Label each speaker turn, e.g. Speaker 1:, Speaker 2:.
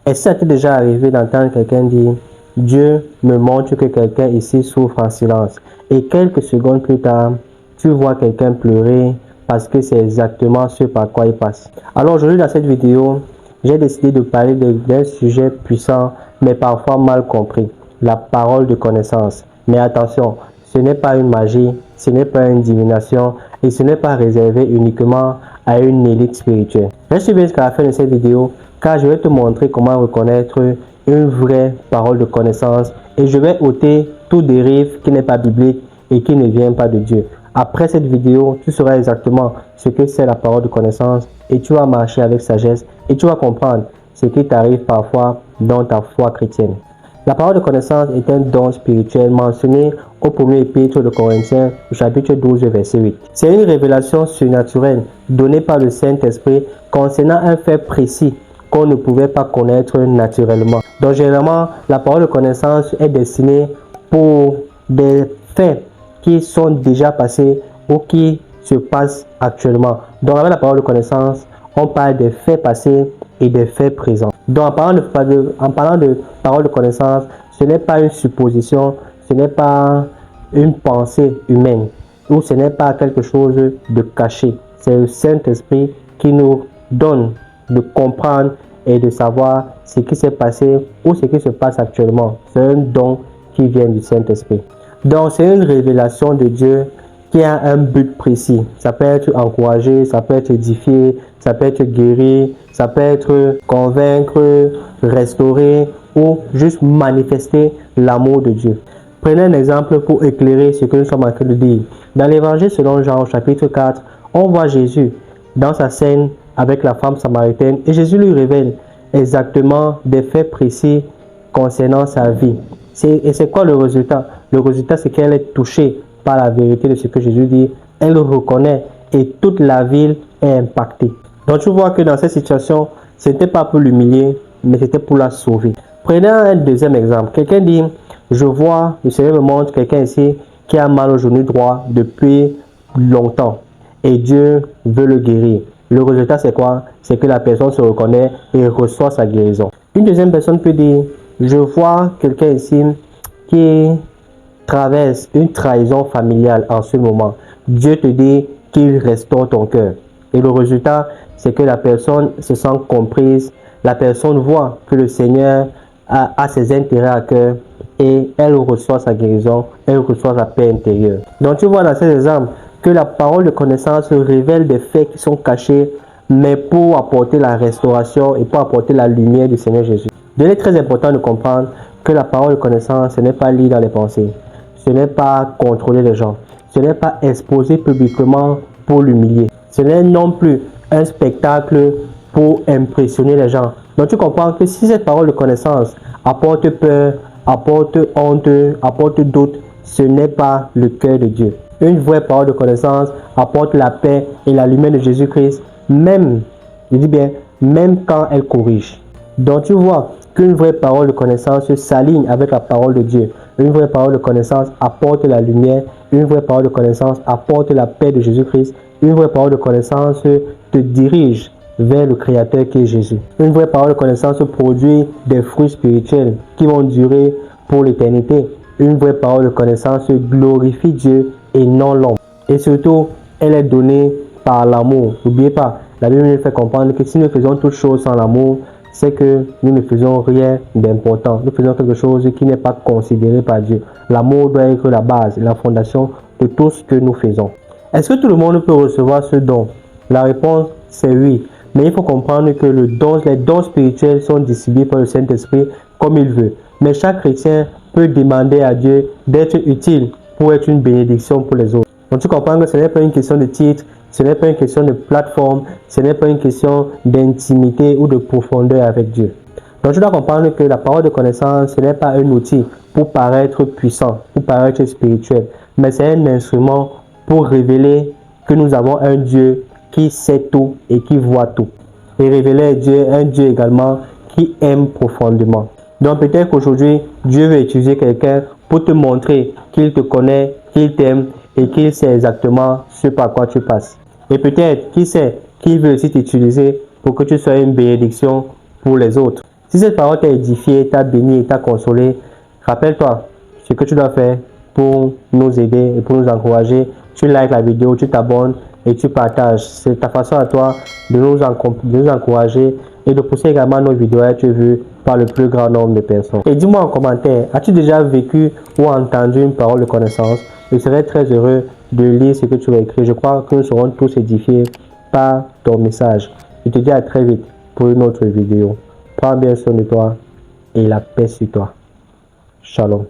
Speaker 1: Est-ce que ça t'est déjà arrivé d'entendre quelqu'un dire Dieu me montre que quelqu'un ici souffre en silence et quelques secondes plus tard, tu vois quelqu'un pleurer parce que c'est exactement ce par quoi il passe. Alors aujourd'hui dans cette vidéo, j'ai décidé de parler d'un sujet puissant mais parfois mal compris, la parole de connaissance. Mais attention, ce n'est pas une magie, ce n'est pas une divination et ce n'est pas réservé uniquement à une élite spirituelle. Reste bien jusqu'à la fin de cette vidéo car je vais te montrer comment reconnaître une vraie parole de connaissance et je vais ôter toute dérive qui n'est pas biblique et qui ne vient pas de Dieu. Après cette vidéo, tu sauras exactement ce que c'est la parole de connaissance et tu vas marcher avec sagesse et tu vas comprendre ce qui t'arrive parfois dans ta foi chrétienne. La parole de connaissance est un don spirituel mentionné au premier épître de Corinthiens, chapitre 12, verset 8. C'est une révélation surnaturelle donnée par le Saint-Esprit concernant un fait précis qu'on ne pouvait pas connaître naturellement. Donc généralement, la parole de connaissance est destinée pour des faits qui sont déjà passés ou qui se passent actuellement. Donc avec la parole de connaissance, on parle des faits passés et des faits présents. Donc en parlant de parole de connaissance, ce n'est pas une supposition, ce n'est pas une pensée humaine ou ce n'est pas quelque chose de caché. C'est le Saint-Esprit qui nous donne de comprendre et de savoir ce qui s'est passé ou ce qui se passe actuellement. C'est un don qui vient du Saint-Esprit. Donc c'est une révélation de Dieu qui a un but précis. Ça peut être encourager, ça peut être édifier, ça peut être guérir, ça peut être convaincre, restaurer ou juste manifester l'amour de Dieu. Prenez un exemple pour éclairer ce que nous sommes en train de dire. Dans l'évangile selon Jean, chapitre 4, on voit Jésus dans sa scène avec la femme samaritaine et Jésus lui révèle exactement des faits précis concernant sa vie. Et c'est quoi le résultat? Le résultat, c'est qu'elle est touchée par la vérité de ce que Jésus dit. Elle reconnaît et toute la ville est impactée. Donc tu vois que dans cette situation, ce n'était pas pour l'humilier, mais c'était pour la sauver. Prenez un deuxième exemple. Quelqu'un dit, je vois, le Seigneur me montre quelqu'un ici qui a mal au genou droit depuis longtemps et Dieu veut le guérir. Le résultat, c'est quoi? C'est que la personne se reconnaît et reçoit sa guérison. Une deuxième personne peut dire, je vois quelqu'un ici qui traverse une trahison familiale en ce moment. Dieu te dit qu'il restaure ton cœur. Et le résultat, c'est que la personne se sent comprise. La personne voit que le Seigneur a ses intérêts à cœur et elle reçoit sa guérison, elle reçoit sa paix intérieure. Donc tu vois dans ces exemples que la parole de connaissance révèle des faits qui sont cachés, mais pour apporter la restauration et pour apporter la lumière du Seigneur Jésus. Il est très important de comprendre que la parole de connaissance, ce n'est pas lire dans les pensées. Ce n'est pas contrôler les gens. Ce n'est pas exposer publiquement pour l'humilier. Ce n'est non plus un spectacle pour impressionner les gens. Donc tu comprends que si cette parole de connaissance apporte peur, apporte honte, apporte doute, ce n'est pas le cœur de Dieu. Une vraie parole de connaissance apporte la paix et la lumière de Jésus-Christ, même, je dis bien, même quand elle corrige. Donc tu vois qu'une vraie parole de connaissance s'aligne avec la parole de Dieu. Une vraie parole de connaissance apporte la lumière. Une vraie parole de connaissance apporte la paix de Jésus-Christ. Une vraie parole de connaissance te dirige vers le Créateur qui est Jésus. Une vraie parole de connaissance produit des fruits spirituels qui vont durer pour l'éternité. Une vraie parole de connaissance glorifie Dieu et non l'homme. Et surtout, elle est donnée par l'amour. N'oubliez pas, la Bible nous fait comprendre que si nous faisons toutes choses sans l'amour, c'est que nous ne faisons rien d'important. Nous faisons quelque chose qui n'est pas considéré par Dieu. L'amour doit être la base, la fondation de tout ce que nous faisons. Est-ce que tout le monde peut recevoir ce don? La réponse, c'est oui. Mais il faut comprendre que les dons spirituels sont distribués par le Saint-Esprit comme il veut. Mais chaque chrétien peut demander à Dieu d'être utile pour être une bénédiction pour les autres. Donc tu comprends que ce n'est pas une question de titre, ce n'est pas une question de plateforme, ce n'est pas une question d'intimité ou de profondeur avec Dieu. Donc tu dois comprendre que la parole de connaissance, ce n'est pas un outil pour paraître puissant, pour paraître spirituel, mais c'est un instrument pour révéler que nous avons un Dieu qui sait tout et qui voit tout. Et révéler un Dieu également qui aime profondément. Donc peut-être qu'aujourd'hui, Dieu veut utiliser quelqu'un pour te montrer qu'il te connaît, qu'il t'aime et qu'il sait exactement ce par quoi tu passes. Et peut-être, qui sait, qu'il veut aussi t'utiliser pour que tu sois une bénédiction pour les autres. Si cette parole t'a édifié, t'a béni et t'a consolé, rappelle-toi ce que tu dois faire pour nous aider et pour nous encourager. Tu likes la vidéo, tu t'abonnes et tu partages. C'est ta façon à toi de nous encourager et de pousser également nos vidéos à être vues par le plus grand nombre de personnes. Et dis-moi en commentaire, as-tu déjà vécu ou entendu une parole de connaissance? Je serais très heureux de lire ce que tu as écrit. Je crois que nous serons tous édifiés par ton message. Je te dis à très vite pour une autre vidéo. Prends bien soin de toi et la paix sur toi. Shalom.